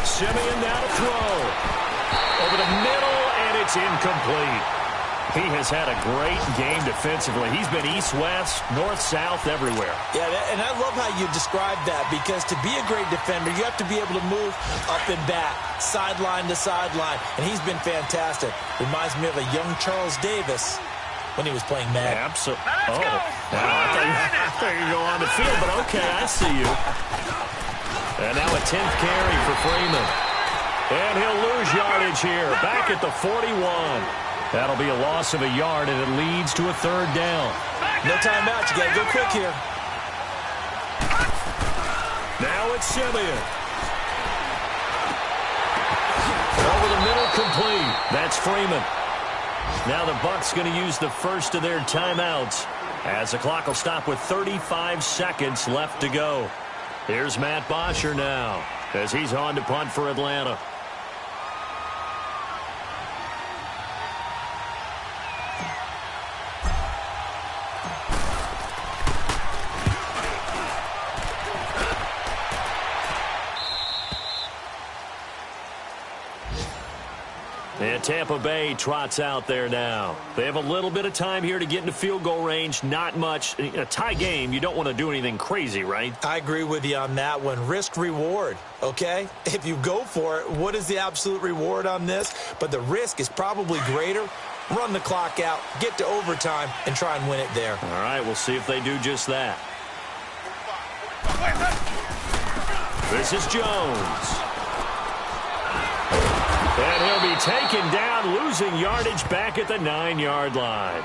[SPEAKER 1] Simeon now to throw. Over the middle, and it's incomplete. He has had a great game defensively. He's been east-west, north-south, everywhere.
[SPEAKER 3] Yeah, and I love how you describe that, because to be a great defender, you have to be able to move up and back, sideline to sideline, and he's been fantastic. Reminds me of a young Charles Davis when he was playing Madden.
[SPEAKER 1] Absolutely. Oh, I thought you go on the field, but okay, I see you. And now a 10th carry for Freeman. And he'll lose yardage here, back at the 41. That'll be a loss of a yard, and it leads to a third down.
[SPEAKER 3] No timeout. You got to go quick here.
[SPEAKER 1] Now it's Simeon. Over the middle, complete. That's Freeman. Now the Bucs going to use the first of their timeouts as the clock will stop with 35 seconds left to go. Here's Matt Bosher now as he's on to punt for Atlanta. And Tampa Bay trots out there now. They have a little bit of time here to get into field goal range. Not much. A tie game, you don't want to do anything crazy, right?
[SPEAKER 3] I agree with you on that one. Risk-reward, okay? If you go for it, what is the absolute reward on this? But the risk is probably greater. Run the clock out, get to overtime, and try and win it there.
[SPEAKER 1] All right, we'll see if they do just that. This is Jones. And he'll be taken down, losing yardage back at the 9-yard line.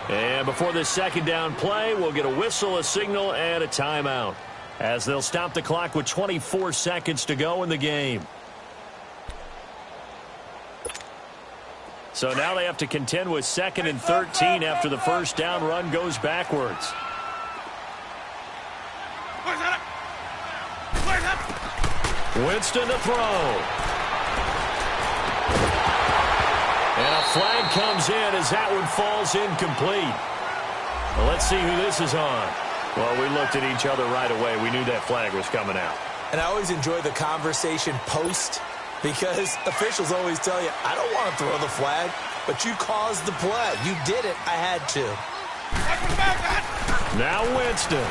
[SPEAKER 1] And before this second down play, we'll get a whistle, a signal, and a timeout, as they'll stop the clock with 24 seconds to go in the game. So now they have to contend with 2nd and 13 after the first down run goes backwards. Winston to throw. And a flag comes in as that one falls incomplete. Well, let's see who this is on. Well, we looked at each other right away. We knew that flag was coming out.
[SPEAKER 3] And I always enjoy the conversation post, because officials always tell you, I don't want to throw the flag, but you caused the play. You did it. I had to.
[SPEAKER 1] Now Winston.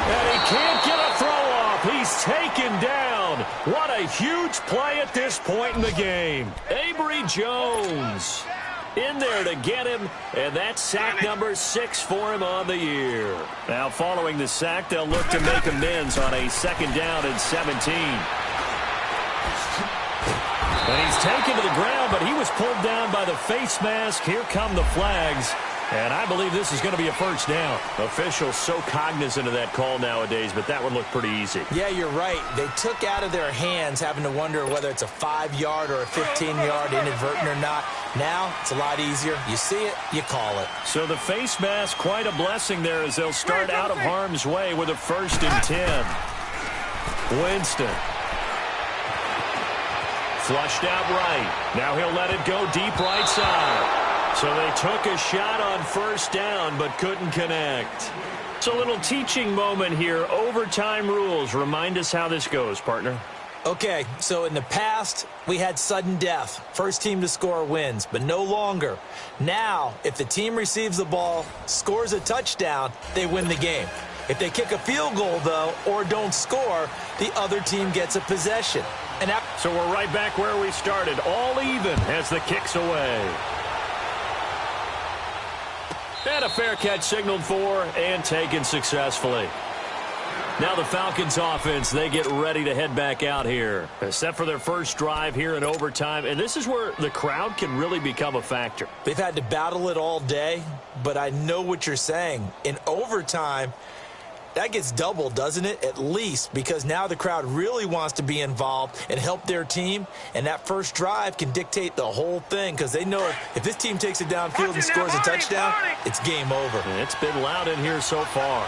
[SPEAKER 1] And he can't get a throw off. He's taken down. What a huge play at this point in the game. Avery Jones in there to get him, and that's sack number 6 for him on the year. Now following the sack, they'll look to make amends on a 2nd down and 17. And he's taken to the ground, but he was pulled down by the face mask. Here come the flags. And I believe this is going to be a first down. Officials so cognizant of that call nowadays, but that one looked pretty easy.
[SPEAKER 3] Yeah, you're right. They took out of their hands having to wonder whether it's a 5-yard or a 15-yard inadvertent or not. Now, it's a lot easier. You see it, you call it.
[SPEAKER 1] So the face mask, quite a blessing there as they'll start out of harm's way with a 1st and 10. Winston. Flushed out right. Now he'll let it go deep right side. So they took a shot on 1st down, but couldn't connect. It's a little teaching moment here. Overtime rules. Remind us how this goes, partner.
[SPEAKER 3] Okay, so in the past, we had sudden death. First team to score wins, but no longer. Now, if the team receives the ball, scores a touchdown, they win the game. If they kick a field goal, though, or don't score, the other team gets a possession. So we're right back where we started, all even as the kick's away.
[SPEAKER 1] And a fair catch signaled for and taken successfully. Now the Falcons offense, they get ready to head back out here. Set for their first drive here in overtime. And this is where the crowd can really become a factor.
[SPEAKER 3] They've had to battle it all day, but I know what you're saying. In overtime, that gets doubled, doesn't it? At least, because now the crowd really wants to be involved and help their team. And that first drive can dictate the whole thing because they know if this team takes it downfield and scores a touchdown, it's game over.
[SPEAKER 1] And it's been loud in here so far.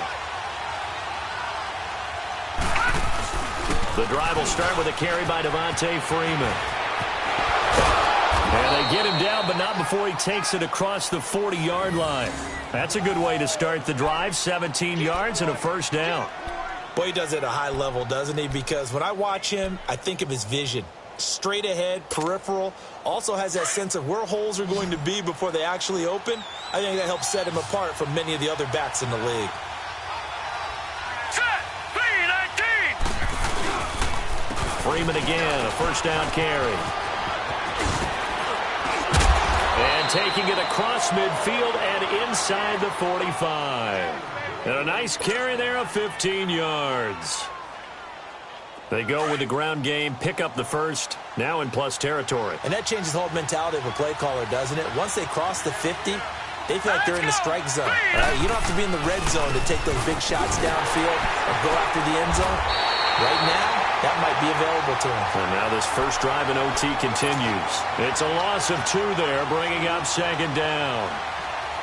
[SPEAKER 1] The drive will start with a carry by Devontae Freeman. And they get him down, but not before he takes it across the 40-yard line. That's a good way to start the drive, 17 yards and a first down.
[SPEAKER 3] Boy, he does it at a high level, doesn't he? Because when I watch him, I think of his vision. Straight ahead, peripheral, also has that sense of where holes are going to be before they actually open. I think that helps set him apart from many of the other backs in the league.
[SPEAKER 1] Freeman again, a first down carry. And taking it across midfield and inside the 45. And a nice carry there of 15 yards. They go with the ground game, pick up the first, now in plus territory.
[SPEAKER 3] And that changes the whole mentality of a play caller, doesn't it? Once they cross the 50, they feel like they're in the strike zone. You don't have to be in the red zone to take those big shots downfield and go after the end zone. Right now, that might be available to him.
[SPEAKER 1] And now this first drive in OT continues. It's a loss of 2 there, bringing up second down.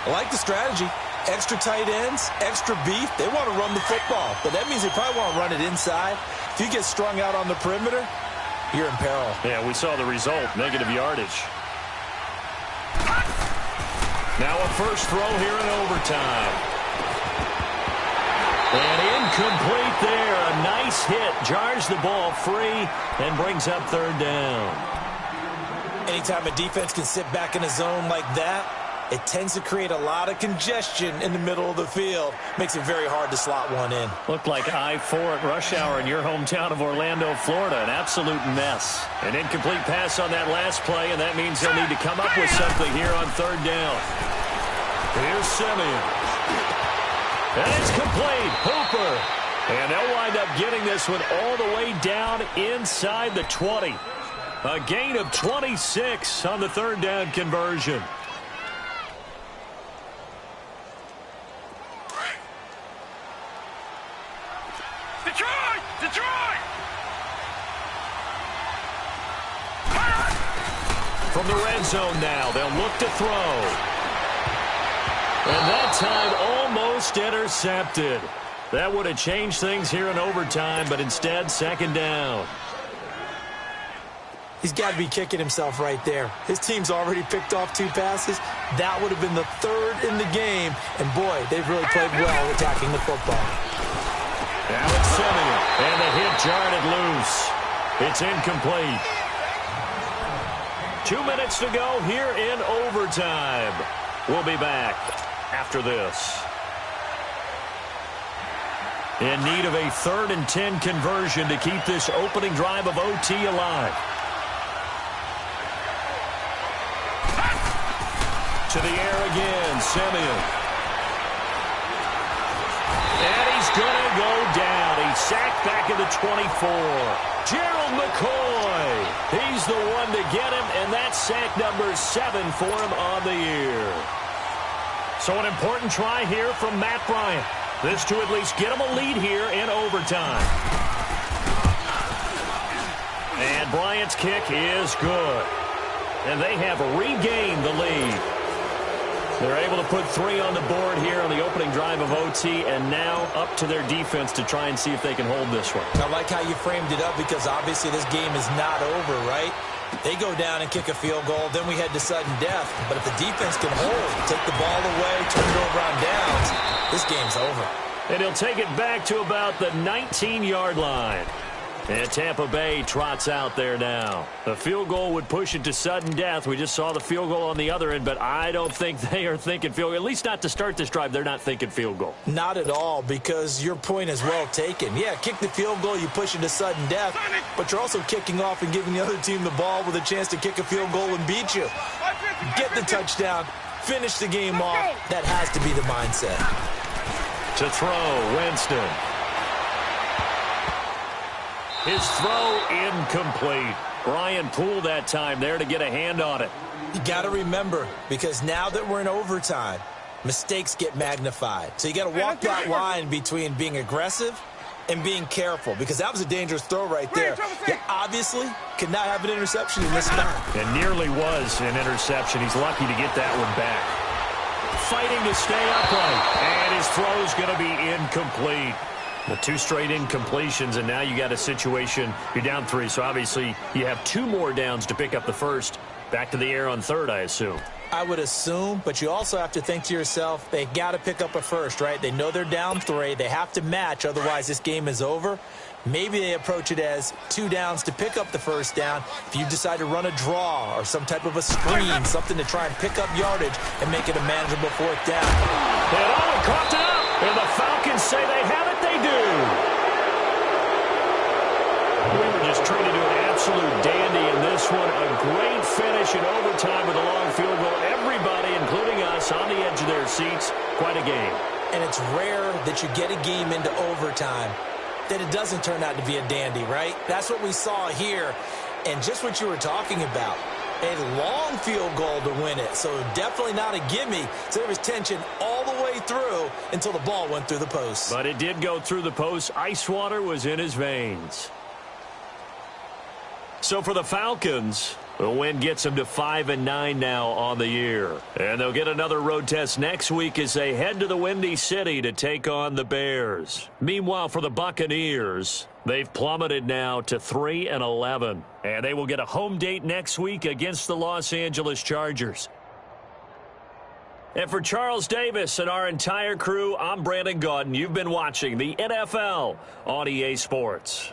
[SPEAKER 3] I like the strategy. Extra tight ends, extra beef. They want to run the football, but that means they probably want to run it inside. If you get strung out on the perimeter, you're in peril.
[SPEAKER 1] Yeah, we saw the result, negative yardage. Now a first throw here in overtime. And incomplete there. A nice hit. Jars the ball free and brings up third down.
[SPEAKER 3] Anytime a defense can sit back in a zone like that, it tends to create a lot of congestion in the middle of the field. Makes it very hard to slot one in.
[SPEAKER 1] Looked like I-4 at rush hour in your hometown of Orlando, Florida. An absolute mess. An incomplete pass on that last play, and that means they'll need to come up with something here on third down. Here's Simeon. And it's complete. Hooper. And they'll wind up getting this one all the way down inside the 20. A gain of 26 on the third down conversion.
[SPEAKER 2] Detroit! Detroit!
[SPEAKER 1] From the red zone now, they'll look to throw. And that time almost intercepted. That would have changed things here in overtime, but instead, second down.
[SPEAKER 3] He's got to be kicking himself right there. His team's already picked off 2 passes. That would have been the 3rd in the game. And, boy, they've really played well attacking the football.
[SPEAKER 1] Now it's Simeon. And the hit jarred it loose. It's incomplete. 2 minutes to go here in overtime. We'll be back after this. In need of a 3rd and 10 conversion to keep this opening drive of OT alive. To the air again, Simeon. And he's going to go down. He's sacked back at the 24. Gerald McCoy. He's the one to get him, and that's sack number 7 for him on the year. So an important try here from Matt Bryant. This to at least get him a lead here in overtime. And Bryant's kick is good. And they have regained the lead. They're able to put 3 on the board here on the opening drive of OT, and now up to their defense to try and see if they can hold this one.
[SPEAKER 3] I like how you framed it up because obviously this game is not over, right? They go down and kick a field goal, then we head to sudden death. But if the defense can hold, take the ball away, turn it over on downs, this game's over.
[SPEAKER 1] And he'll take it back to about the 19-yard line. And Tampa Bay trots out there now. The field goal would push it to sudden death. We just saw the field goal on the other end, but I don't think they are thinking field goal. At least not to start this drive. They're not thinking field goal.
[SPEAKER 3] Not at all, because your point is well taken. Yeah, kick the field goal, you push it to sudden death, but you're also kicking off and giving the other team the ball with a chance to kick a field goal and beat you. Get the touchdown, finish the game off. That has to be the mindset.
[SPEAKER 1] To throw, Winston. His throw incomplete. Brian Poole that time there to get a hand on it.
[SPEAKER 3] You got to remember, because now that we're in overtime, mistakes get magnified. So you got to walk that line between being aggressive and being careful, because that was a dangerous throw right there. You obviously could not have an interception in this spot.
[SPEAKER 1] It nearly was an interception. He's lucky to get that one back. Fighting to stay upright, and his throw's going to be incomplete. The 2 straight incompletions, and now you got a situation, you're down 3, so obviously you have 2 more downs to pick up the first. Back to the air on 3rd, I assume.
[SPEAKER 3] I would assume, but you also have to think to yourself, they got to pick up a first, right? They know they're down 3. They have to match, otherwise this game is over. Maybe they approach it as 2 downs to pick up the first down. If you decide to run a draw or some type of a screen, something to try and pick up yardage and make it a manageable 4th down.
[SPEAKER 1] And coughed it up, and the Falcons say they have it. They do. We were just treated to an absolute dandy in this one. A great finish in overtime with a long field goal. Everybody, including us, on the edge of their seats. Quite a game. And it's rare that you get a game into overtime that it doesn't turn out to be a dandy, right? That's what we saw here. And just what you were talking about. A long field goal to win it, so definitely not a gimme. So there was tension all the way through until the ball went through the post. But it did go through the post. Ice water was in his veins. So for the Falcons, the win gets them to 5-9 now on the year. And they'll get another road test next week as they head to the Windy City to take on the Bears. Meanwhile, for the Buccaneers, they've plummeted now to 3-11. And they will get a home date next week against the Los Angeles Chargers. And for Charles Davis and our entire crew, I'm Brandon Gaudin. You've been watching the NFL on EA Sports.